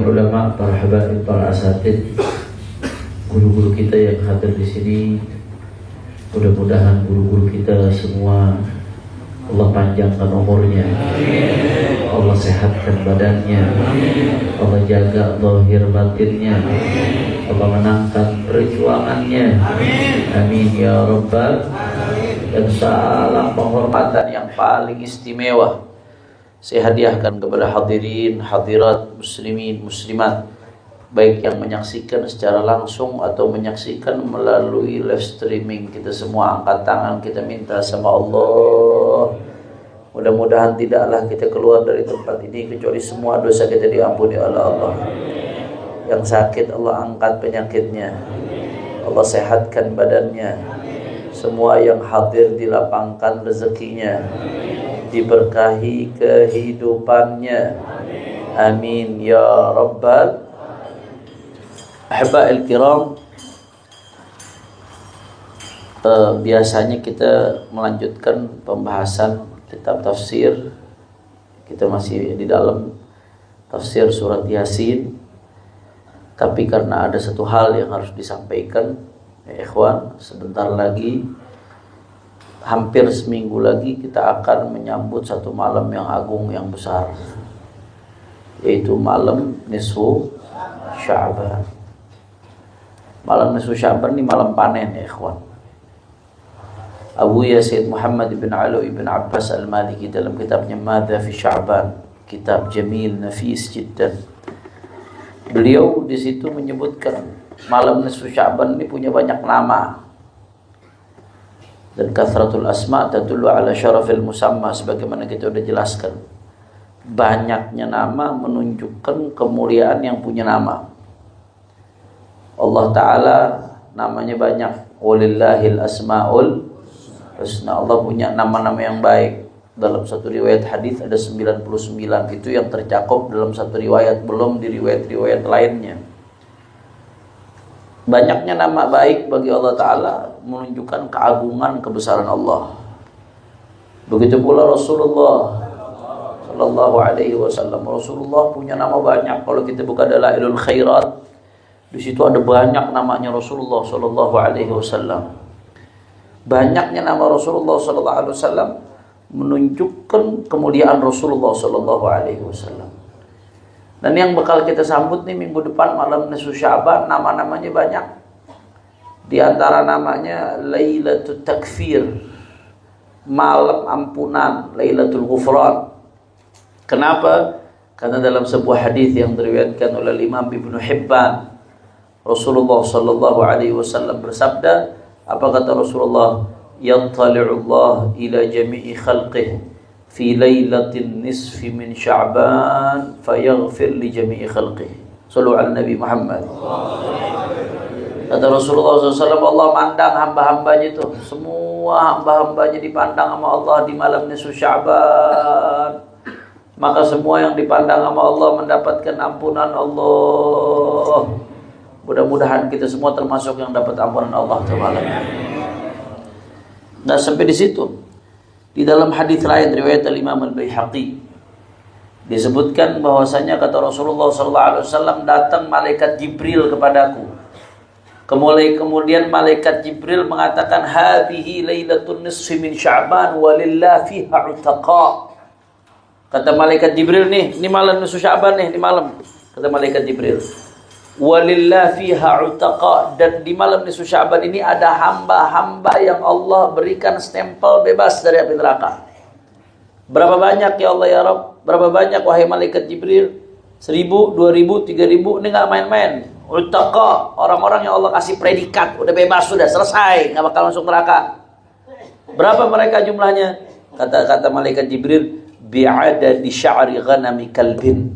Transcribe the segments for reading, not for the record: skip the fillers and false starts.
ulama, para habaib, para asatid, guru-guru kita yang hadir di sini. Mudah-mudahan guru-guru kita semua Allah panjangkan umurnya, Allah sehatkan badannya, Allah jaga zahir batinnya, Allah menangkan perjuangannya. Amin ya rabbal. Dan salam penghormatan yang paling istimewa saya hadiahkan kepada hadirin, hadirat, muslimin, muslimat, baik yang menyaksikan secara langsung atau menyaksikan melalui live streaming. Kita semua angkat tangan, kita minta sama Allah, mudah-mudahan tidaklah kita keluar dari tempat ini kecuali semua dosa kita diampuni oleh Allah. Yang sakit Allah angkat penyakitnya, Allah sehatkan badannya. Semua yang hadir dilapangkan rezekinya, diberkahi kehidupannya. Amin ya rabbal. Ahba'il kiram, biasanya kita melanjutkan pembahasan kitab tafsir. Kita masih di dalam tafsir surat Yasin. Tapi karena ada satu hal yang harus disampaikan, ya ikhwan, sebentar lagi, hampir seminggu lagi kita akan menyambut satu malam yang agung, yang besar, yaitu malam nisfu Sya'ban. Malam nisfu Sya'ban ini malam panen, ya ikhwan. Abu Sayyid Muhammad bin Ali bin Abbas Al-Maliki dalam kitabnya Madza fi Sya'ban, kitab jamil nafis jiddan, beliau di situ menyebutkan malam nisfu Sya'ban ini punya banyak nama. Dan kathratul asma tadullu ala syarafil musamma, sebagaimana kita sudah jelaskan. Banyaknya nama menunjukkan kemuliaan yang punya nama. Allah Ta'ala namanya banyak. Walillahil asma'ul husna. Allah punya nama-nama yang baik. Dalam satu riwayat hadis ada 99. Itu yang tercakup dalam satu riwayat, belum di riwayat-riwayat lainnya. Banyaknya nama baik bagi Allah Ta'ala menunjukkan keagungan, kebesaran Allah. Begitu pula Rasulullah Sallallahu Alaihi Wasallam. Rasulullah punya nama banyak. Kalau kita buka Dalailul Khairat, di situ ada banyak namanya Rasulullah Sallallahu Alaihi Wasallam. Banyaknya nama Rasulullah Sallallahu Alaihi Wasallam menunjukkan kemuliaan Rasulullah Sallallahu Alaihi Wasallam. Dan yang bakal kita sambut nih minggu depan malam nisfu Sya'ban, nama-namanya banyak. Di antara namanya Lailatul Takfir, malam ampunan, Lailatul Ghufran. Kenapa? Karena dalam sebuah hadis yang diriwayatkan oleh Imam Ibnu Hibban, Rasulullah sallallahu alaihi wasallam bersabda, apa kata Rasulullah? Yattali'ullah ila jami'i khalqihi fi lailatin nisfi min Sya'ban fayaghfir li jami'i khalqihi. Sallu ala Nabi Muhammad. Kata Rasulullah SAW, Allah mandang hamba-hambanya itu. Semua hamba-hambanya dipandang sama Allah di malam nisfu Sya'ban. Maka semua yang dipandang sama Allah mendapatkan ampunan Allah. Mudah-mudahan kita semua termasuk yang dapat ampunan Allah Ta'ala. Nah, sampai di situ. Di dalam hadis lain riwayat Imam Al-Baihaqi disebutkan bahwasanya kata Rasulullah SAW, datang malaikat Jibril kepadaku. Kemudian malaikat Jibril mengatakan, hadhihi lailatun nisfi min Sya'ban walillahi fiha utaqa. Kata malaikat Jibril, nih, ini malam nisfu Sya'ban nih, ini malam. Kata malaikat Jibril, walillahi fiha utaqa, dan di malam nisfu Sya'ban ini ada hamba-hamba yang Allah berikan stempel bebas dari api neraka. Berapa banyak ya Allah ya Rabb? Berapa banyak wahai malaikat Jibril? 1.000, 2.000, 3.000? Ini nggak main-main. Utaqa, orang-orang yang Allah kasih predikat, udah bebas, sudah selesai, nggak bakal masuk neraka. Berapa mereka jumlahnya? Kata malaikat Jibril, bi'adadi sya'ri ghanami kalbin,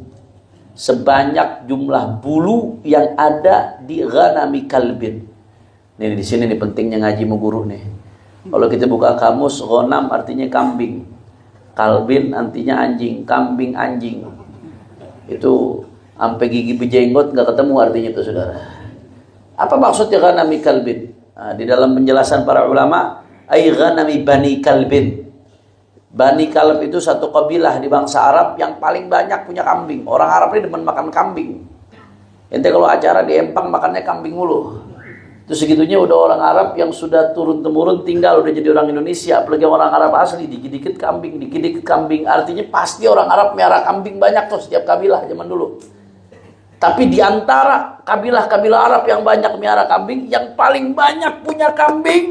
sebanyak jumlah bulu yang ada di ghanami kalbin. Nih di sini nih pentingnya ngaji mengguru nih. Kalau kita buka kamus, ghanam artinya kambing, kalbin artinya anjing, kambing anjing. Itu sampai gigi berjenggot nggak ketemu artinya itu, saudara. Apa maksudnya ghanami kalbin? Nah, di dalam penjelasan para ulama, ay ghanami bani kalbin. Bani Kalb itu satu kabilah di bangsa Arab yang paling banyak punya kambing. Orang Arab ini demen makan kambing. Ente kalau acara di Empang makannya kambing mulu. Terus segitunya udah orang Arab yang sudah turun-temurun tinggal udah jadi orang Indonesia, apalagi orang Arab asli, dikit-dikit kambing, dikit-dikit kambing. Artinya pasti orang Arab miara kambing banyak tuh setiap kabilah zaman dulu. Tapi di antara kabilah-kabilah Arab yang banyak miara kambing, yang paling banyak punya kambing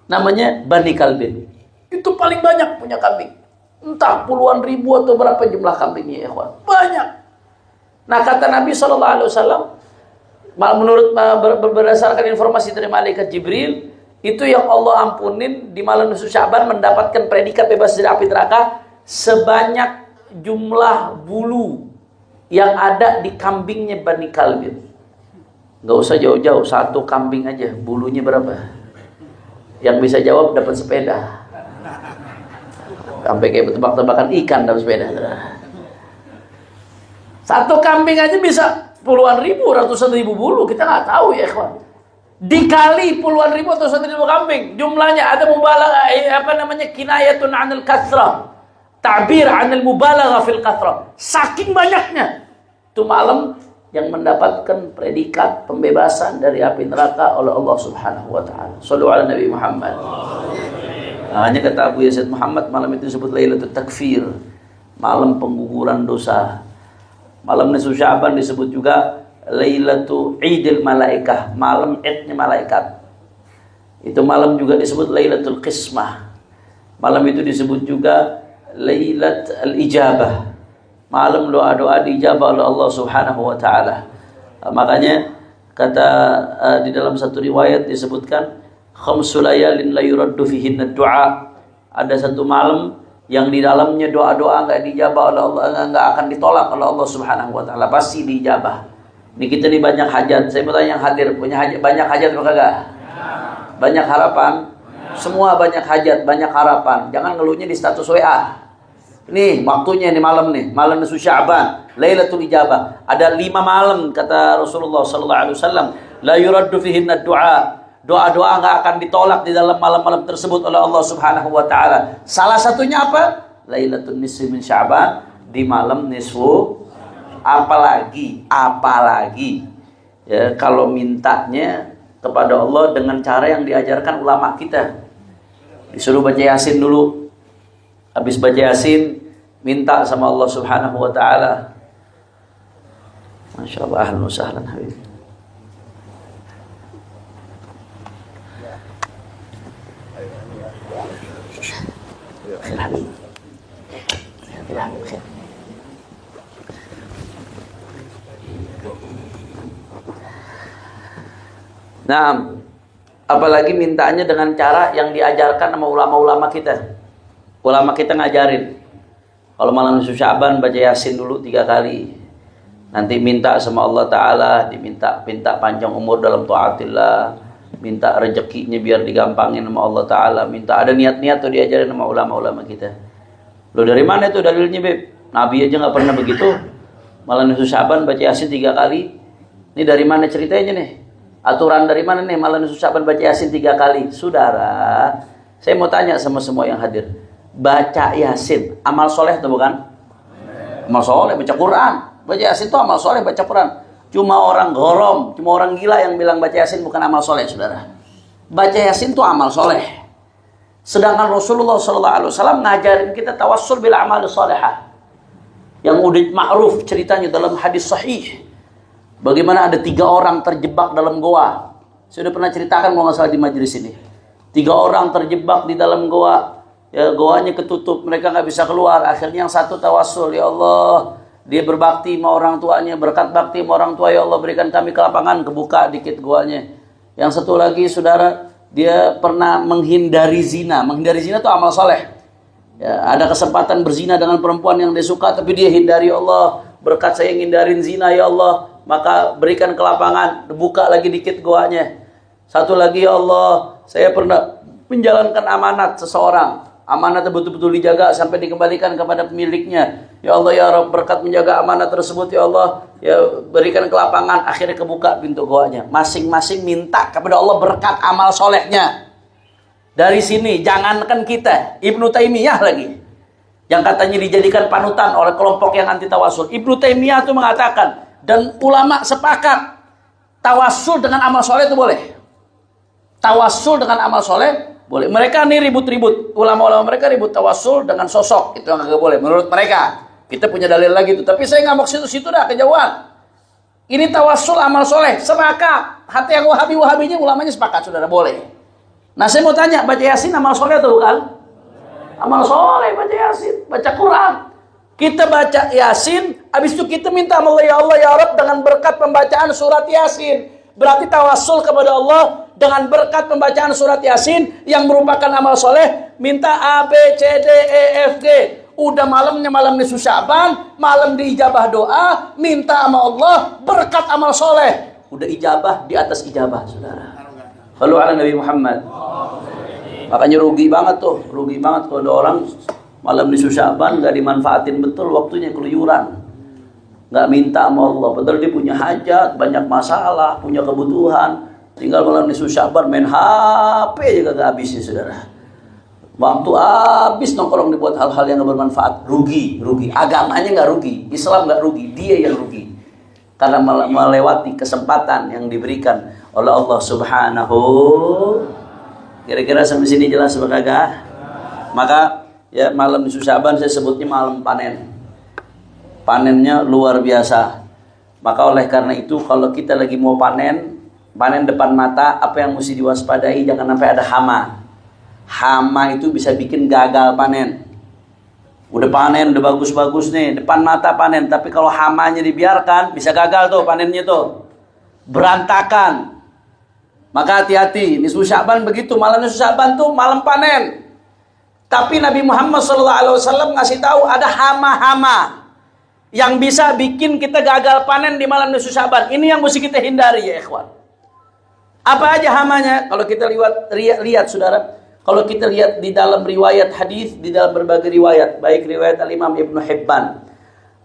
namanya Bani Kalbin. Itu paling banyak punya kambing. Entah puluhan ribu atau berapa jumlah kambingnya, ya ikhwan. Banyak. Nah, kata Nabi SAW, menurut berdasarkan informasi dari malaikat Jibril, itu yang Allah ampunin di malam nisfu Sya'ban mendapatkan predikat bebas dari api neraka sebanyak jumlah bulu yang ada di kambingnya Bani Kalbin. Nggak usah jauh-jauh, satu kambing aja bulunya berapa? Yang bisa jawab dapat sepeda. Sampai kayak tebak-tebakan ikan dapat sepeda. Satu kambing aja bisa puluhan ribu, ratusan ribu bulu, kita nggak tahu ya ikhwan. Dikali puluhan ribu atau ratusan ribu kambing, jumlahnya ada mubalaghah, kinayatun 'anil kathrah, ta'bir 'anil mubalaghah fil kathrah. Saking banyaknya itu malam yang mendapatkan predikat pembebasan dari api neraka oleh Allah Subhanahu wa taala. Shallu ala Nabi Muhammad. Hanya kata Abu Yazid Muhammad, malam itu disebut Lailatul Takfir, malam pengguguran dosa. Malam nisfu Sya'ban disebut juga Lailatul Idil Malaikah, malam idnya malaikat. Itu malam juga disebut Lailatul Qismah. Malam itu disebut juga Lailat Al-Ijabah, malam doa-doa diijabah oleh Allah Subhanahu wa taala. Makanya kata di dalam satu riwayat disebutkan khamsul layalin la yuraddu fihinna du'a. Ada satu malam yang di dalamnya doa-doa enggak dijabah oleh Allah, enggak akan ditolak oleh Allah Subhanahu wa taala, pasti dijabah. Ini kita di banyak hajat. Saya mau tanya yang hadir, punya hajat, banyak hajat apa kagak? Banyak harapan? Semua banyak hajat, banyak harapan. Jangan ngeluhnya di status WA. Nih waktunya nih malam nisfu Sya'ban, Lailatul Ijabah. Ada 5 malam kata Rasulullah sallallahu alaihi wasallam, la yuraddu fihinna du'a. Doa-doa enggak akan ditolak di dalam malam-malam tersebut oleh Allah Subhanahu wa taala. Salah satunya apa? Lailatul nisfi min Sya'ban, di malam nisfu. Apalagi ya kalau mintanya kepada Allah dengan cara yang diajarkan ulama kita. Disuruh baca Yasin dulu. Habis baca Yasin minta sama Allah Subhanahu wa taala. Masyaallah, ahlan wa sahlan habib. Nah, apalagi mintanya dengan cara yang diajarkan sama ulama-ulama kita. Ulama kita ngajarin, kalau malam nisfu Sya'ban baca Yasin dulu 3 kali. Nanti minta sama Allah Ta'ala, minta panjang umur dalam taatillah, minta rezekinya biar digampangin sama Allah Ta'ala, minta ada niat-niat tuh diajarin sama ulama-ulama kita. Lo dari mana itu dalilnya, Beb? Nabi aja nggak pernah begitu. Malam nisfu Sya'ban baca Yasin 3 kali. Ini dari mana ceritanya nih? Aturan dari mana nih malam nisfu Sya'ban baca Yasin 3 kali? Saudara, saya mau tanya sama semua yang hadir. Baca Yasin, amal soleh atau bukan? Amal soleh, baca Quran. Baca Yasin itu amal soleh, baca Quran. Cuma orang gorom, cuma orang gila yang bilang baca Yasin bukan amal soleh, saudara. Baca Yasin itu amal soleh. Sedangkan Rasulullah SAW ngajarin kita tawassul bil amal solehah. Yang udah ma'ruf ceritanya dalam hadis sahih. Bagaimana ada 3 orang terjebak dalam goa. Saya udah pernah ceritakan kalau nggak salah di majelis ini. 3 orang terjebak di dalam goa. Ya, goanya ketutup, mereka nggak bisa keluar. Akhirnya yang satu tawassul, ya Allah, dia berbakti sama orang tuanya, berkat bakti sama orang tua, ya Allah berikan kami kelapangan, kebuka dikit goanya. Yang satu lagi, saudara, dia pernah menghindari zina. Menghindari zina itu amal soleh. Ya, ada kesempatan berzina dengan perempuan yang dia suka, tapi dia hindari, ya Allah, berkat saya ngindarin zina, ya Allah, maka berikan kelapangan, buka lagi dikit goanya. Satu lagi, ya Allah, saya pernah menjalankan amanat seseorang. Amanat betul-betul dijaga sampai dikembalikan kepada pemiliknya. Ya Allah, ya Rabb, berkat menjaga amanat tersebut, ya Allah, ya berikan kelapangan. Akhirnya kebuka pintu goanya. Masing-masing minta kepada Allah berkat amal solehnya. Dari sini, jangankan kita, Ibnu Taimiyah lagi, yang katanya dijadikan panutan oleh kelompok yang anti tawasul. Ibnu Taimiyah itu mengatakan, dan ulama sepakat tawassul dengan amal soleh itu boleh. Tawassul dengan amal soleh boleh. Mereka nih ribut-ribut, ulama-ulama mereka ribut tawassul dengan sosok, itu yang nggak boleh menurut mereka. Kita punya dalil lagi tuh, tapi saya nggak mau situ-situ dah, kejauhan. Ini tawassul amal soleh, sepakat. Hati yang wahabinya ulamanya sepakat, saudara, boleh. Nah saya mau tanya, baca yasin amal soleh atau bukan? Amal soleh, baca yasin, baca Quran. Kita baca yasin, habis itu kita minta sama Allah, ya Allah ya Rabb, dengan berkat pembacaan surat yasin. Berarti tawassul kepada Allah dengan berkat pembacaan surat yasin yang merupakan amal soleh. Minta A, B, C, D, E, F, G. Udah malamnya malam nisfu Sya'ban, malam diijabah doa, minta sama Allah berkat amal soleh. Udah ijabah di atas ijabah, saudara. Lalu ala Nabi Muhammad. Makanya rugi banget tuh, rugi banget kalau ada orang malam nisfu Sya'ban nggak dimanfaatin betul waktunya, keluyuran, nggak minta sama Allah. Padahal dia punya hajat, banyak masalah, punya kebutuhan. Tinggal malam nisfu Sya'ban main HP juga gak habisnya, saudara. Waktu habis nongkrong dibuat hal-hal yang gak bermanfaat. Rugi. Agamanya gak rugi, Islam gak rugi, dia yang rugi. Karena melewati kesempatan yang diberikan oleh Allah Subhanahu. Kira-kira sampai sini jelas apa kagak? Maka ya malam nisfu Sya'ban saya sebutnya malam panen. Panennya luar biasa. Maka oleh karena itu kalau kita lagi mau panen depan mata, apa yang mesti diwaspadai? Jangan sampai ada hama. Hama itu bisa bikin gagal panen. Udah panen, udah bagus-bagus nih, depan mata panen, tapi kalau hamanya dibiarkan, bisa gagal tuh panennya tuh. Berantakan. Maka hati-hati, nisfu Sya'ban begitu, malam nisfu Sya'ban tuh malam panen. Tapi Nabi Muhammad SAW ngasih tahu ada hama-hama yang bisa bikin kita gagal panen di malam nisfu Sya'ban. Ini yang mesti kita hindari ya ikhwan. Apa aja hamanya? Kalau kita lihat saudara, kalau kita lihat di dalam riwayat hadis, di dalam berbagai riwayat, baik riwayat Al-Imam Ibnu Hibban,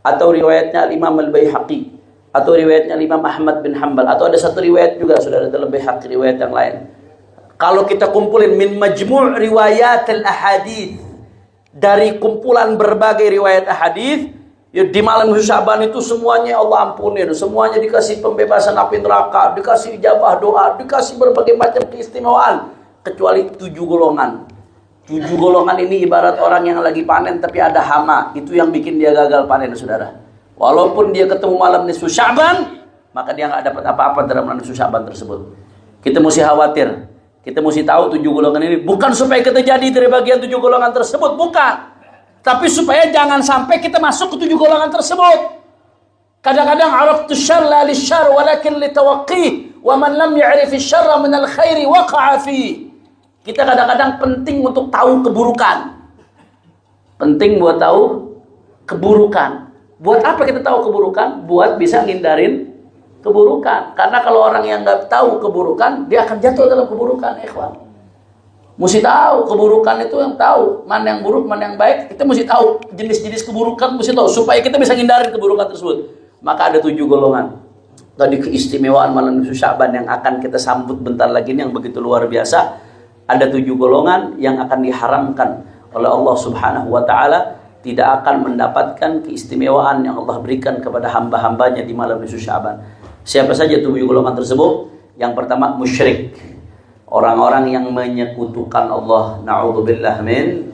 atau riwayatnya Al-Imam Al-Baihaqi, atau riwayatnya Imam Ahmad bin Hanbal, atau ada satu riwayat juga saudara dalam Baihaqi, riwayat yang lain. Kalau kita kumpulin min majmu' riwayat al-ahadith, dari kumpulan berbagai riwayat ahadith, ya di malam Sya'ban itu semuanya Allah ampunin, semuanya dikasih pembebasan api neraka, dikasih ijabah doa, dikasih berbagai macam keistimewaan, kecuali 7 golongan. 7 golongan ini ibarat orang yang lagi panen tapi ada hama, itu yang bikin dia gagal panen, saudara. Walaupun dia ketemu malam nisfu Sya'ban, maka dia nggak dapat apa-apa dalam malam nisfu Sya'ban tersebut. Kita mesti khawatir, kita mesti tahu 7 golongan ini bukan supaya kita jadi dari bagian 7 golongan tersebut, bukan. Tapi supaya jangan sampai kita masuk ke 7 golongan tersebut. Kadang-kadang araftu syarra li syarr walakin li tawaqqih wa man lam ya'rif syarra min al khairi waqa'a fi. Kita kadang-kadang penting untuk tahu keburukan. Penting buat tahu keburukan. Buat apa kita tahu keburukan? Buat bisa ngindarin keburukan. Karena kalau orang yang nggak tahu keburukan, dia akan jatuh dalam keburukan, ikhwan. Mesti tahu keburukan itu, yang tahu mana yang buruk, mana yang baik. Kita mesti tahu jenis-jenis keburukan, mesti tahu supaya kita bisa ngindarin keburukan tersebut. Maka ada 7 golongan. Tadi keistimewaan malam nisfu Sya'ban yang akan kita sambut bentar lagi ini yang begitu luar biasa. Ada 7 golongan yang akan diharamkan oleh Allah Subhanahu wa taala, tidak akan mendapatkan keistimewaan yang Allah berikan kepada hamba-hambanya di malam nisfu Sya'ban. Siapa saja 7 golongan tersebut? Yang pertama musyrik. Orang-orang yang menyekutukan Allah. Na'udzubillah min.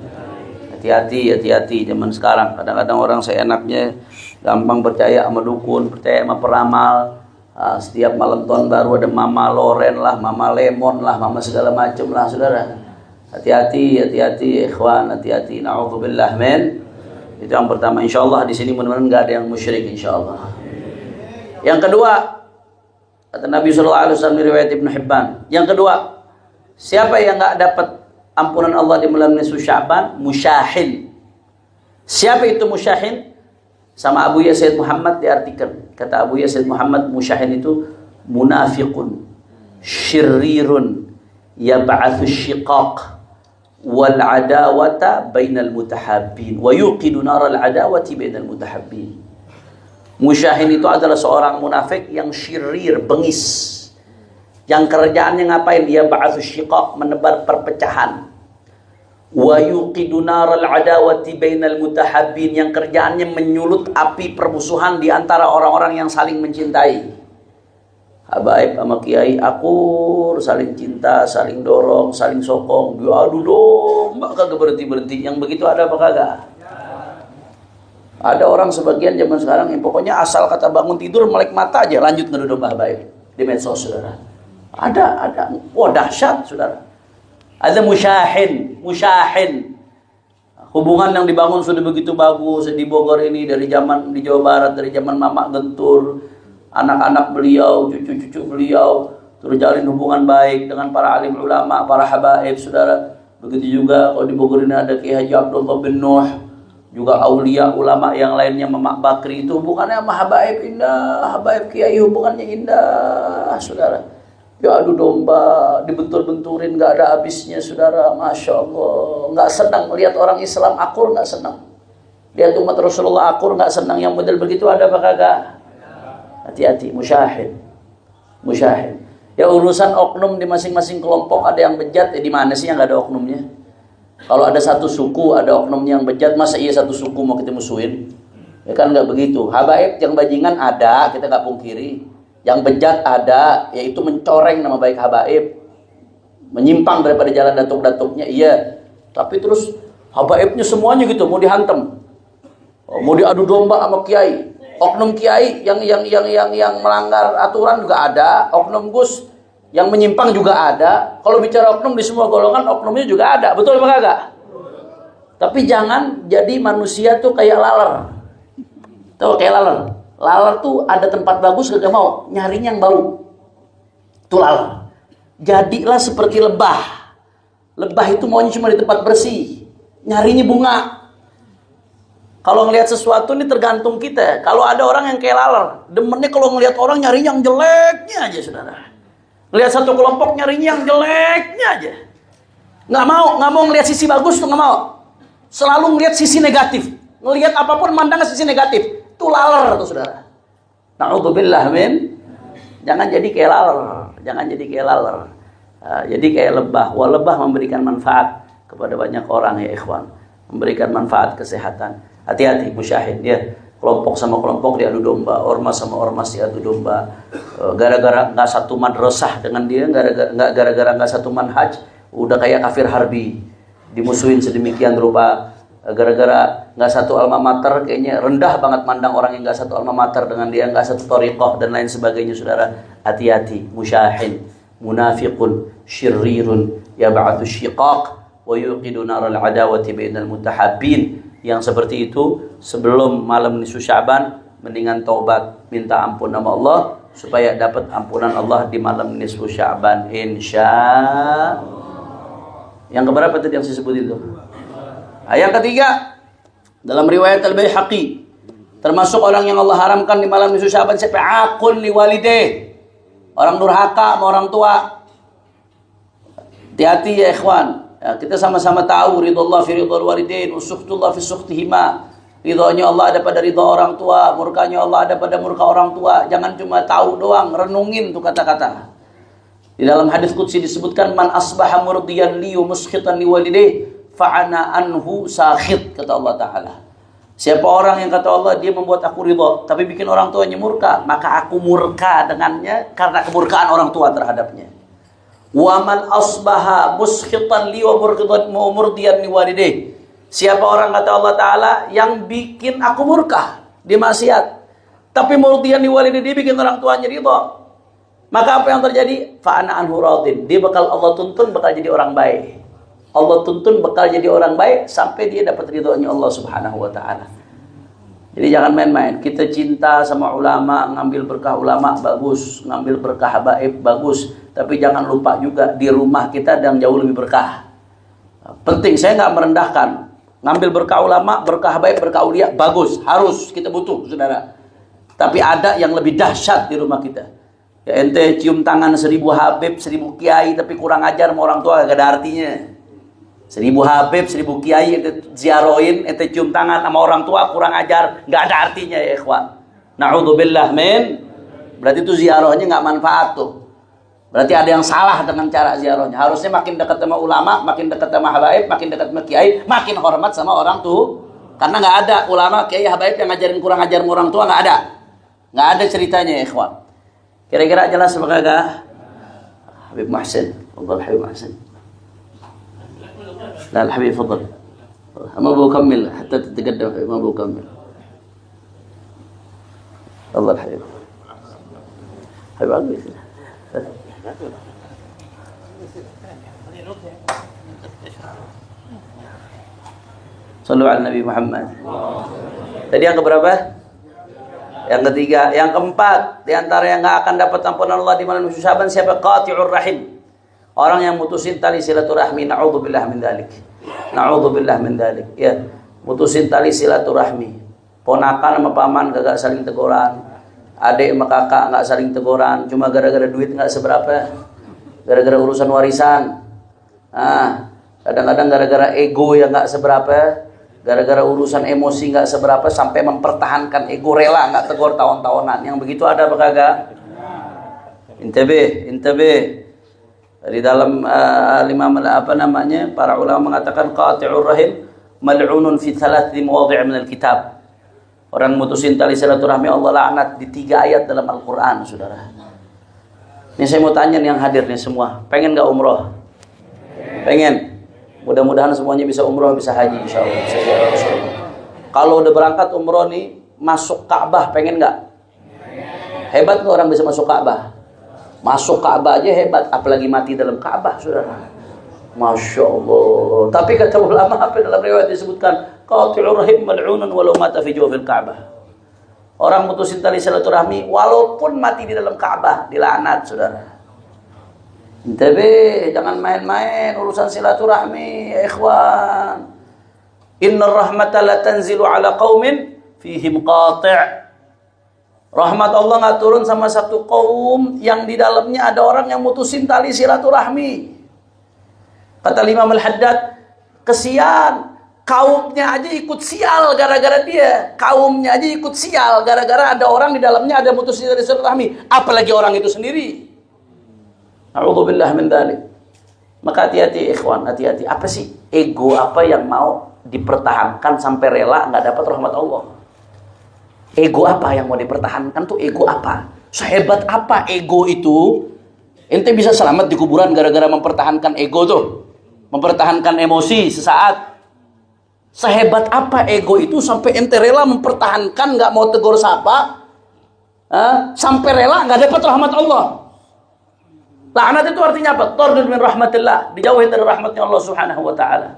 Hati-hati zaman sekarang. Kadang-kadang orang seenaknya gampang percaya sama dukun, percaya sama peramal. Setiap malam tahun baru ada Mama Loren lah, Mama Lemon lah, Mama segala macam lah, saudara. Hati-hati ikhwan, hati-hati. Na'udzubillah min. Itu yang pertama. Insyaallah di sini mudah-mudahan enggak ada yang musyrik, insyaallah. Yang kedua, kata Nabi sallallahu alaihi wasallam riwayat Ibnu Hibban. Yang kedua, siapa yang enggak dapat ampunan Allah di malam nisfu Sya'ban? Musyahin. Siapa itu musyahin? Sama Abu Yazid Muhammad diartikan. Kata Abu Yazid Muhammad, musyahin itu munafiqun, syirrirun, yab'atsu syiqaq wal adawata bainal mutahabbin wa yuqidu naral adawati bainal mutahabbin. Musyahin itu adalah seorang munafik yang syirir, bengis, yang kerjaannya ngapain? Dia ba'atsu syiqaq, menebar perpecahan. Wa yuqidu naral adawati bainal mutahabbin, yang kerjaannya menyulut api permusuhan di antara orang-orang yang saling mencintai. Habaib sama kiai akur, saling cinta, saling dorong, saling sokong, adu domba kagak berhenti-berhenti. Yang begitu ada apa kagak? Ada orang sebagian zaman sekarang yang pokoknya asal kata bangun tidur melek mata aja lanjut ngadu domba habaib di medsos, saudara. Ada. Wah, dahsyat, saudara. Ada musyahin. Hubungan yang dibangun sudah begitu bagus di Bogor ini di Jawa Barat, dari zaman Mamak Gentur, anak-anak beliau, cucu-cucu beliau terjalin hubungan baik dengan para alim ulama, para habaib, saudara. Begitu juga kalau di Bogor ini ada Kiai Haji Abdullah bin Nuh, juga aulia ulama yang lainnya, Mamak Bakri, itu hubungannya sama habaib indah, habaib kiai hubungannya indah, saudara. Ya adu domba, dibentur-benturin gak ada habisnya, saudara. Masya Allah, gak senang lihat orang Islam akur, gak senang lihat umat Rasulullah akur, gak senang. Yang model begitu ada apa kagak? Hati-hati, musyahin. Ya urusan oknum di masing-masing kelompok, ada yang bejat, di mana sih yang gak ada oknumnya? Kalau ada satu suku ada oknumnya yang bejat, masa iya satu suku mau kita musuhin? Ya kan gak begitu. Habaib yang bajingan ada, kita gak pungkiri. Yang bejat ada, yaitu mencoreng nama baik habaib, menyimpang daripada jalan datuk-datuknya, iya. Tapi terus habaibnya semuanya gitu mau dihantam, mau diadu domba sama kiai. Oknum kiai yang melanggar aturan juga ada, oknum gus yang menyimpang juga ada. Kalau bicara oknum di semua golongan, oknumnya juga ada, betul apa kagak? Tapi jangan jadi manusia tuh kayak laler. Tahu kayak laler? Laler tuh ada tempat bagus gak mau, nyarinya yang bau. Itu laler. Jadilah seperti lebah. Lebah itu maunya cuma di tempat bersih, nyarinya bunga. Kalau ngelihat sesuatu ini tergantung kita. Kalau ada orang yang kayak laler, demennya kalau ngelihat orang nyarinya yang jeleknya aja, saudara. Ngelihat satu kelompok nyarinya yang jeleknya aja. Nggak mau ngelihat sisi bagus tuh, nggak mau. Selalu ngelihat sisi negatif. Ngelihat apapun mandang sisi negatif. Itu laler tuh, saudara. Na'udzubillah min. Jangan jadi kayak laler. Jadi kayak lebah. Wah, lebah memberikan manfaat kepada banyak orang, ya ikhwan. Memberikan manfaat kesehatan. Hati-hati, musyahid ya. Kelompok sama kelompok diadu domba, ormas sama ormas diadu domba. Gara-gara nggak satu madrasah dengan dia, gara-gara nggak satu manhaj, udah kayak kafir harbi, dimusuhin sedemikian rupa. Gara-gara nggak satu alma mater, kayaknya rendah banget mandang orang yang nggak satu alma mater dengan dia, nggak satu thariqah dan lain sebagainya, saudara. Hati-hati, musyahin, munafiqun, syirrirun, yab'atu syiqaq, wa yuqidu naral adawati bainal mutahabbin. Yang seperti itu sebelum malam nisfu Sya'ban mendingan taubat, minta ampun nama Allah supaya dapat ampunan Allah di malam nisfu Sya'ban, insya. Yang keberapa tadi yang saya sebut itu? Yang ketiga, dalam riwayat Al-Baihaqi, termasuk orang yang Allah haramkan di malam nisfu Sya'ban, siapa? Aqul li walidayh, orang durhaka sama orang tua. Hati-hati ya ikhwan. Ya, kita sama-sama tahu ridha Allah fi ridha walidain, usuhtullah fi suhtihima. Ridhonya Allah ada pada ridha orang tua, murkanya Allah ada pada murka orang tua. Jangan cuma tahu doang, renungin tuh kata-kata. Di dalam hadis qudsi disebutkan, man asbaha murdiyan li muskhitan li walidayh fa ana anhu sakhit, kata Allah Taala. Siapa orang yang kata Allah dia membuat aku ridha tapi bikin orang tuanya murka, maka aku murka dengannya karena kemurkaan orang tua terhadapnya. Wa man asbaha muskhitan li wa murdiyan li walidayh. Siapa orang kata Allah Ta'ala yang bikin aku murka, dia maksiat, tapi murdiyan li walidayh, dia bikin orang tuanya ridha, maka apa yang terjadi? Fa ana anhu radin. Dia bakal Allah tuntun bakal jadi orang baik. Allah tuntun bakal jadi orang baik sampai dia dapat ridhonya Allah Subhanahu wa Ta'ala. Jadi jangan main-main. Kita cinta sama ulama, ngambil berkah ulama bagus, ngambil berkah habaib bagus, tapi jangan lupa juga di rumah kita yang jauh lebih berkah. Penting, saya nggak merendahkan. Ngambil berkah ulama, berkah habaib, berkah aulia bagus, harus kita butuh, saudara. Tapi ada yang lebih dahsyat di rumah kita. Ya ente cium tangan 1000 habib, 1000 kiai, tapi kurang ajar sama orang tua, gak ada artinya. 1000 habib, 1000 kiai ente ziarahin, ente cium tangan sama orang tua kurang ajar, nggak ada artinya ya ikhwan. Na'udzubillah min. Berarti itu ziarahnya nggak manfaat tuh. Berarti ada yang salah dengan cara ziarahnya. Harusnya makin dekat sama ulama, makin dekat sama habaib, makin dekat sama kiai, makin hormat sama orang tua. Karena nggak ada ulama, kiai, habaib yang ngajarin kurang ajar orang tua, nggak ada. Nggak ada ceritanya ya ikhwan. Kira-kira jelas apa kagak? Habib Muhsin, Fadal Habib Muhsin. لا الحبيب فضل ما بكمل حتى تتقدم ما بكمل الله الحبيب حبيب قلبي صلوا على النبي محمد. Tadi yang keberapa? Yang ketiga, yang keempat, di antara yang enggak akan dapat ampunan Allah di malam Sya'ban siapa? Qati'ur rahim. Orang yang mutusin tali silaturahmi, na'udzubillah min dzalik. Na'udzubillah min dzalik. Ya, mutusin tali silaturahmi. Ponakan sama paman kagak saling teguran. Adik sama kakak enggak saling teguran, cuma gara-gara duit enggak seberapa. Gara-gara urusan warisan. Kadang-kadang gara-gara ego yang enggak seberapa. Gara-gara urusan emosi nggak seberapa sampai mempertahankan ego, rela nggak tegur tahun-tahunan. Yang begitu ada apa kagak? Intabih. Di dalam para ulama mengatakan qati'ur rahim mal'unun fi thalathi mawadhi' min al-kitab. Orang mutusin tali silaturahmi Allah laknat di 3 ayat dalam Al-Qur'an, Saudara. Ini saya mau tanya nih yang hadir nih semua, pengen nggak umroh? Pengen. Mudah-mudahan semuanya bisa umroh, bisa haji insyaallah. Kalau udah berangkat umroh nih, masuk Ka'bah pengen nggak? Hebat nggak orang bisa masuk Ka'bah? Masuk Ka'bah aja hebat, apalagi mati dalam Ka'bah, Saudara. Masya Allah. Tapi kata ulama apa dalam riwayat disebutkan qati'ur rahim mal'unun walau mata fi jawfil Ka'bah. Orang mutusin tali silaturahmi walaupun mati di dalam Ka'bah dilaknat, Saudara. Intabih, jangan main-main urusan silaturahmi, ya ikhwan. Innar rahmata la tanzilu ala qaumin fihim qati'. Rahmat Allah nggak turun sama satu kaum yang di dalamnya ada orang yang mutusin tali silaturahmi. Kata Imam Al-Haddad, kesian, kaumnya aja ikut sial gara-gara dia. Kaumnya aja ikut sial gara-gara ada orang di dalamnya ada mutusin tali silaturahmi. Apalagi orang itu sendiri. A'udzubillah min dzalik. Maka hati-hati ikhwan, hati-hati. Apa sih ego apa yang mau dipertahankan sampai rela nggak dapat rahmat Allah? Ego apa yang mau dipertahankan tuh? Ego apa? Sehebat apa ego itu? Ente bisa selamat di kuburan gara-gara mempertahankan ego tuh, mempertahankan emosi sesaat. Sehebat apa ego itu sampai ente rela mempertahankan nggak mau tegur sapa, sampai rela nggak dapat rahmat Allah. Laknat itu artinya apa? Tardud min rahmatillah, dijauhin dari rahmatnya Allah Subhanahu wa taala.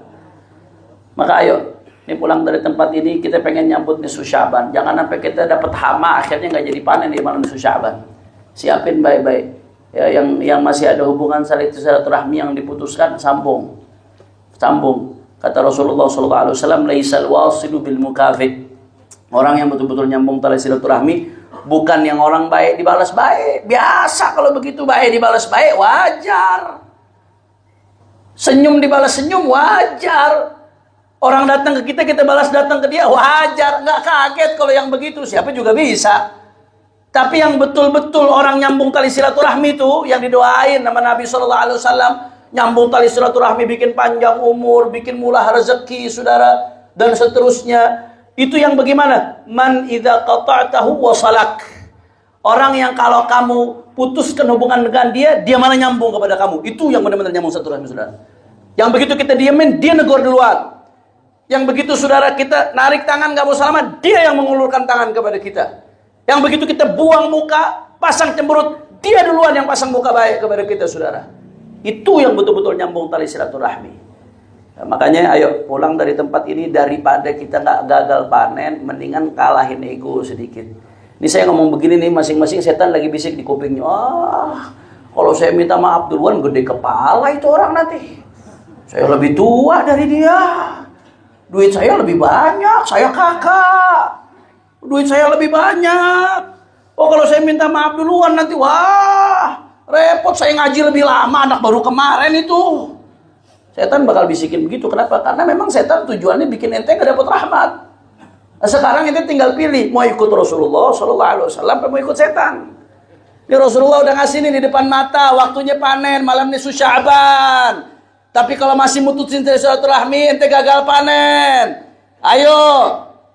Maka ayo, ini pulang dari tempat ini kita pengen nyambut nisfu Sya'ban. Jangan sampai kita dapat hama akhirnya nggak jadi panen di malam nisfu Sya'ban. Siapin baik-baik. Ya, yang masih ada hubungan silaturahmi yang diputuskan sambung. Kata Rasulullah SAW, laisal wasilu bil mukafid. Orang yang betul-betul nyambung tali silaturahmi bukan yang orang baik dibalas baik. Biasa kalau begitu, baik dibalas baik wajar. Senyum dibalas senyum wajar. Orang datang ke kita, kita balas datang ke dia, wajar. Nggak kaget kalau yang begitu, siapa juga bisa. Tapi yang betul-betul orang nyambung tali silaturahmi itu, yang didoain nama Nabi SAW, nyambung tali silaturahmi, bikin panjang umur, bikin murah rezeki, Saudara, dan seterusnya. Itu yang bagaimana? Man idza qata'tahu wasalak. Orang yang kalau kamu putuskan hubungan dengan dia, dia malah nyambung kepada kamu. Itu yang benar-benar nyambung silaturahmi, Saudara. Yang begitu kita diemin, dia negor duluan. Yang begitu Saudara kita narik tangan gak mau salaman, dia yang mengulurkan tangan kepada kita. Yang begitu kita buang muka, pasang cemberut, dia duluan yang pasang muka baik kepada kita, Saudara. Itu yang betul-betul nyambung tali silaturahmi. Nah, makanya ayo pulang dari tempat ini, daripada kita gak gagal panen, mendingan kalahin ego sedikit. Ini saya ngomong begini nih, masing-masing setan lagi bisik di kupingnya. Kalau saya minta maaf duluan, gede kepala itu orang nanti. Saya lebih tua dari dia. Duit saya lebih banyak, saya kakak. Duit saya lebih banyak. Oh, kalau saya minta maaf duluan nanti, wah, repot, saya ngaji lebih lama, anak baru kemarin itu. Setan bakal bisikin begitu. Kenapa? Karena memang setan tujuannya bikin ente gak dapat rahmat. Nah, sekarang ente tinggal pilih, mau ikut Rasulullah SAW, atau mau ikut setan. Ini Rasulullah udah ngasih nih di depan mata, waktunya panen, malam nisfu Sya'ban. Tapi kalau masih mutusin silaturahmi, ente gagal panen. Ayo,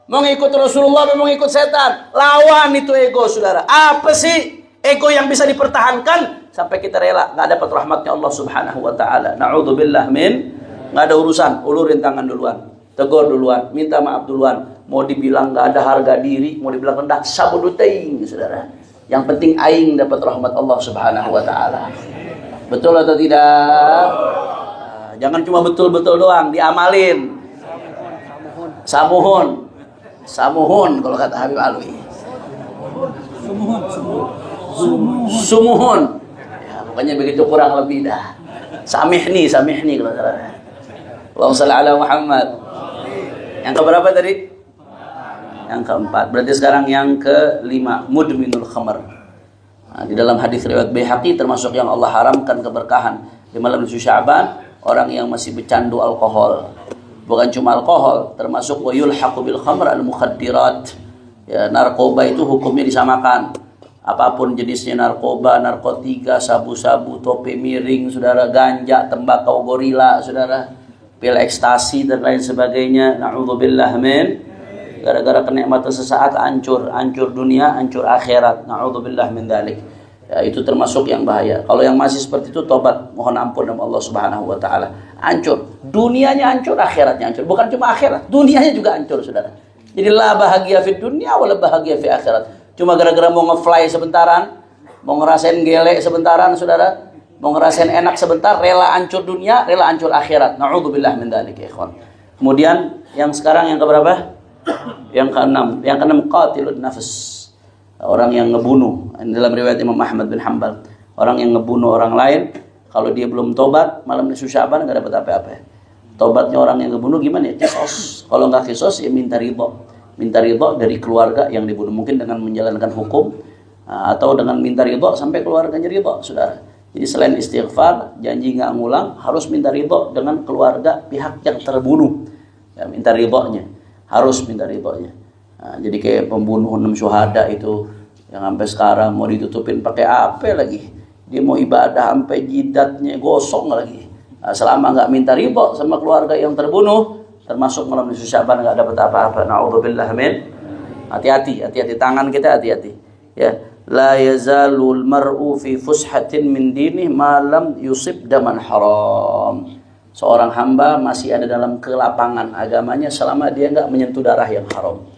mau ngikut Rasulullah, mau ngikut setan, lawan itu ego, saudara. Apa sih ego yang bisa dipertahankan sampai kita rela nggak dapat rahmatnya Allah Subhanahu Wa Taala? Naudzubillah min, nggak ada urusan, ulurin tangan duluan, tegur duluan, minta maaf duluan. Mau dibilang nggak ada harga diri, mau dibilang rendah, sabudutain, saudara. Yang penting aing dapat rahmat Allah Subhanahu Wa Taala. Betul atau tidak? Jangan cuma betul-betul doang, diamalin. Samuhun, samuhun kalau kata Habib Alwi. Sumuhun. Ya, pokoknya begitu kurang lebih dah. Samihni kalau salah. Allahumma shalli ala Muhammad. Yang keberapa tadi? Yang keempat. Berarti sekarang yang kelima, mudminul khamr. Nah, di dalam hadis riwayat Baihaqi termasuk yang Allah haramkan keberkahan di malam nisfu Sya'ban, orang yang masih bercandu alkohol. Bukan cuma alkohol, termasuk wayul hakubil khamr al mukhaddirat. Ya, narkoba itu hukumnya disamakan. Apapun jenisnya narkoba, narkotika, sabu-sabu, tope miring, saudara, ganja, tembakau gorila, saudara, pil ekstasi dan lain sebagainya. Na'udzubillah min. Gara-gara kenikmatan sesaat hancur dunia, hancur akhirat. Na'udzubillah min dzalik. Ya, itu termasuk yang bahaya. Kalau yang masih seperti itu tobat, mohon ampun sama Allah Subhanahu Wa Taala. Hancur, dunianya hancur, akhiratnya hancur. Bukan cuma akhirat, dunianya juga hancur, saudara. Jadi la bahagia fi dunia wala bahagia fi akhirat. Cuma gara-gara mau nge-fly sebentaran, mau ngerasain gelek sebentaran, saudara, mau ngerasain enak sebentar, rela hancur dunia, rela hancur akhirat. Na'udzubillah min dzalik, ya ikhwan. Kemudian yang sekarang yang keberapa? Yang keenam. Yang keenam qatilun nafs. Orang yang ngebunuh. Dalam riwayat Imam Ahmad bin Hanbal, orang yang ngebunuh orang lain, kalau dia belum tobat malam nisfu Sya'ban nggak dapat apa-apa. Tobatnya orang yang ngebunuh gimana ya? Kisos. Kalau nggak kisos ya minta ridho dari keluarga yang dibunuh, mungkin dengan menjalankan hukum atau dengan minta ridho sampai keluarganya ridho, saudara. Jadi selain istighfar, janji nggak ngulang, harus minta ridho dengan keluarga pihak yang terbunuh. Ya, minta ridhonya, harus minta ridhonya. Nah, jadi kayak pembunuh 6 syuhada itu yang sampai sekarang mau ditutupin pakai apa lagi? Dia mau ibadah sampai jidatnya gosong lagi. Nah, selama nggak minta ridho sama keluarga yang terbunuh, termasuk malam nisfu Sya'ban nggak dapat apa-apa. Na'udzubillah min. Hati-hati tangan kita hati-hati. Ya, la yazalul mar'u fi fushatin min dinih ma lam yusib daman haram. Seorang hamba masih ada dalam kelapangan agamanya selama dia nggak menyentuh darah yang haram.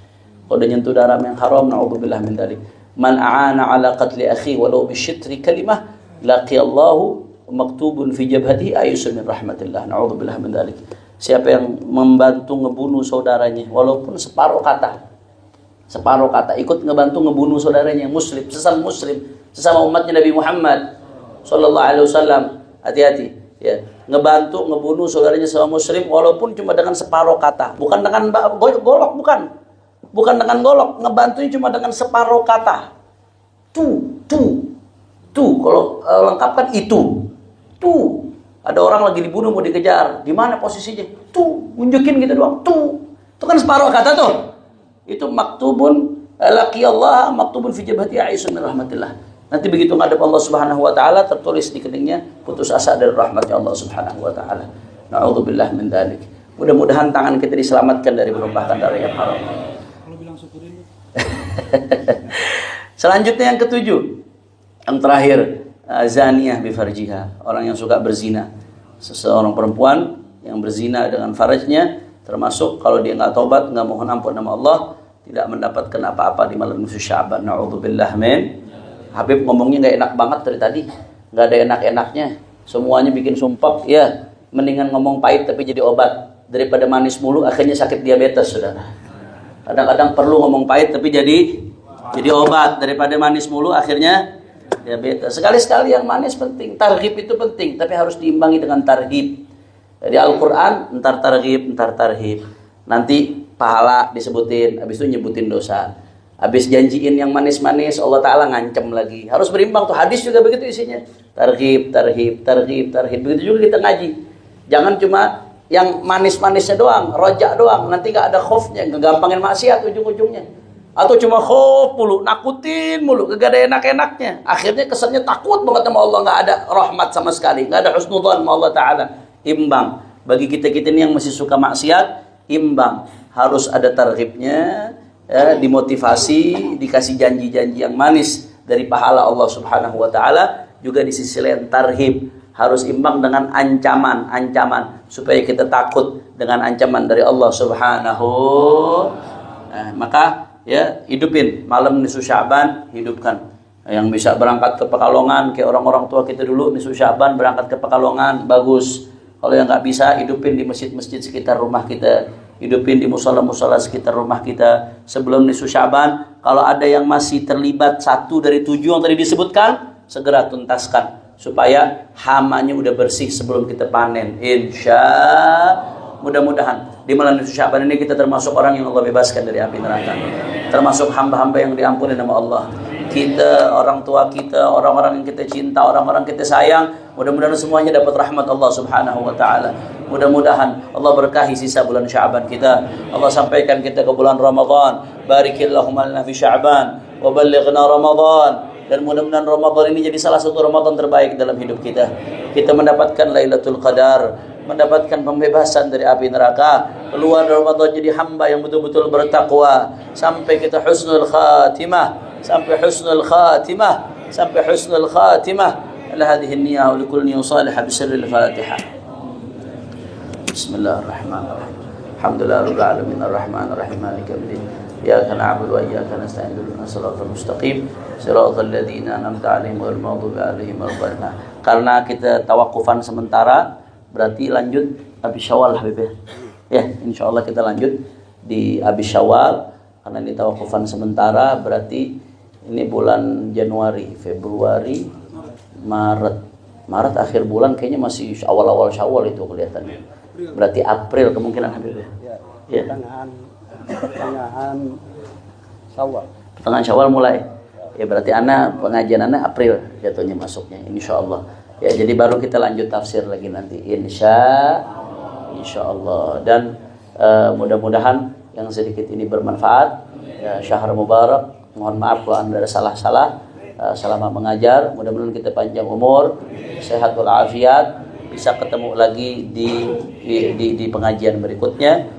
Kalau dia nyentuh darah yang haram, na'udzubillah min dzalik. Man a'ana 'ala qatli akhi walau bisyitri kalimah laqiyallahu maktubun fi jabhatihi ayusun min rahmatillah. Na'udzubillah min dzalik. Siapa yang membantu ngebunuh saudaranya walaupun separuh kata, ikut ngebantu ngebunuh saudaranya muslim, sesama umatnya Nabi Muhammad sallallahu alaihi wasallam, hati-hati ya, ngebantu ngebunuh saudaranya sama muslim walaupun cuma dengan separuh kata, bukan dengan golok, bukan dengan golok, ngebantunya cuma dengan separuh kata. Kalau lengkapkan itu. Ada orang lagi dibunuh mau dikejar, di mana posisinya? Unjukin gitu doang. Itu kan separuh kata tuh. Itu maktubun laqiyallah maktubun fi jabhati aisun min rahmatillah. Nanti begitu ngadep Allah Subhanahu Wa Taala tertulis di keningnya putus asa dari rahmatnya Allah Subhanahu Wa Taala. Na'udzubillah min dzalik. Mudah-mudahan tangan kita diselamatkan dari menumpahkan darah yang haram. Selanjutnya yang ketujuh, yang terakhir, zaniyah bifarjiha, orang yang suka berzina. Seseorang perempuan yang berzina dengan farajnya, termasuk kalau dia nggak tobat, nggak mohon ampun nama Allah, tidak mendapatkan apa-apa di malam nisfu Sya'ban. Na'udzubillah min. Habib ngomongnya nggak enak banget dari tadi, nggak ada enak-enaknya, semuanya bikin sumpah. Ya, mendingan ngomong pahit tapi jadi obat daripada manis mulu akhirnya sakit diabetes, saudara. Kadang-kadang perlu ngomong pahit tapi jadi obat daripada manis mulu akhirnya diabetes. Sekali-sekali yang manis penting, targhib itu penting, tapi harus diimbangi dengan targhib. Jadi Al-Quran entar targhib, nanti pahala disebutin, habis itu nyebutin dosa, habis janjiin yang manis-manis Allah Ta'ala ngancem lagi. Harus berimbang tuh, hadis juga begitu isinya, targhib. Begitu juga kita ngaji, jangan cuma yang manis-manisnya doang, rojak doang, nanti gak ada khaufnya, ngegampangin maksiat ujung-ujungnya. atau cuma khauf mulu, nakutin mulu, kagak ada enak-enaknya. Akhirnya kesannya takut banget sama Allah, nggak ada rahmat sama sekali, nggak ada husnudzan sama Allah Ta'ala. Imbang. Bagi kita-kita ini yang masih suka maksiat, imbang. Harus ada targhibnya, ya, dimotivasi, dikasih janji-janji yang manis dari pahala Allah Subhanahu wa Ta'ala. Juga di sisi lain tarhib, harus imbang dengan ancaman supaya kita takut dengan ancaman dari Allah Subhanahu. Maka ya hidupin malam nisfu Sya'ban, hidupkan. Yang bisa berangkat ke Pekalongan kayak orang-orang tua kita dulu, nisfu Sya'ban berangkat ke Pekalongan, bagus. Kalau yang nggak bisa, hidupin di masjid-masjid sekitar rumah kita, hidupin di musola-musola sekitar rumah kita sebelum nisfu Sya'ban. Kalau ada yang masih terlibat 1 dari 7 yang tadi disebutkan, segera tuntaskan supaya hamanya udah bersih sebelum kita panen. Mudah-mudahan di malam nisfu Sya'ban ini kita termasuk orang yang Allah bebaskan dari api neraka, termasuk hamba-hamba yang diampuni nama Allah. Kita, orang tua kita, orang-orang yang kita cinta, orang-orang kita sayang, mudah-mudahan semuanya dapat rahmat Allah Subhanahu wa Ta'ala. Mudah-mudahan Allah berkahi sisa bulan Sya'ban kita. Allah sampaikan kita ke bulan Ramadan. Barikillahumma lana fi Sya'ban wa ballighna Ramadan. Dan mudah-mudahan Ramadan ini jadi salah satu Ramadan terbaik dalam hidup kita. Kita mendapatkan Lailatul Qadar, mendapatkan pembebasan dari api neraka, keluar dari Ramadan jadi hamba yang betul-betul bertakwa sampai kita husnul khatimah, sampai husnul khatimah. Ala hadhihi an-niyyah wa likulli niyyatin salihah bi sirril Fatihah. Bismillahirrahmanirrahim. Alhamdulillahirabbil alamin arrahmanir rahim maliki yaumiddin. Iyyaka na'budu wa iyyaka nasta'in ihdinas siratal mustaqim siratal ladzina an'amta 'alaihim ghairil maghdubi 'alaihim waladdallin. Karena kita tawakufan sementara, berarti lanjut Habis Syawal Habib ya. Insyaallah kita lanjut di Habis Syawal karena ini tawakufan sementara, berarti ini bulan Januari, Februari, Maret akhir bulan kayaknya masih awal-awal Syawal itu kelihatannya. Berarti April kemungkinan Habib ya. Pertengahan Syawal. Pertengahan Syawal mulai. Ya berarti pengajian April jatuhnya masuknya insyaallah. Ya jadi baru kita lanjut tafsir lagi nanti insyaallah. Dan mudah-mudahan yang sedikit ini bermanfaat. Ya, syahr mubarak. Mohon maaf kalau Anda ada salah-salah selama mengajar. Mudah-mudahan kita panjang umur, sehat walafiat, bisa ketemu lagi di pengajian berikutnya.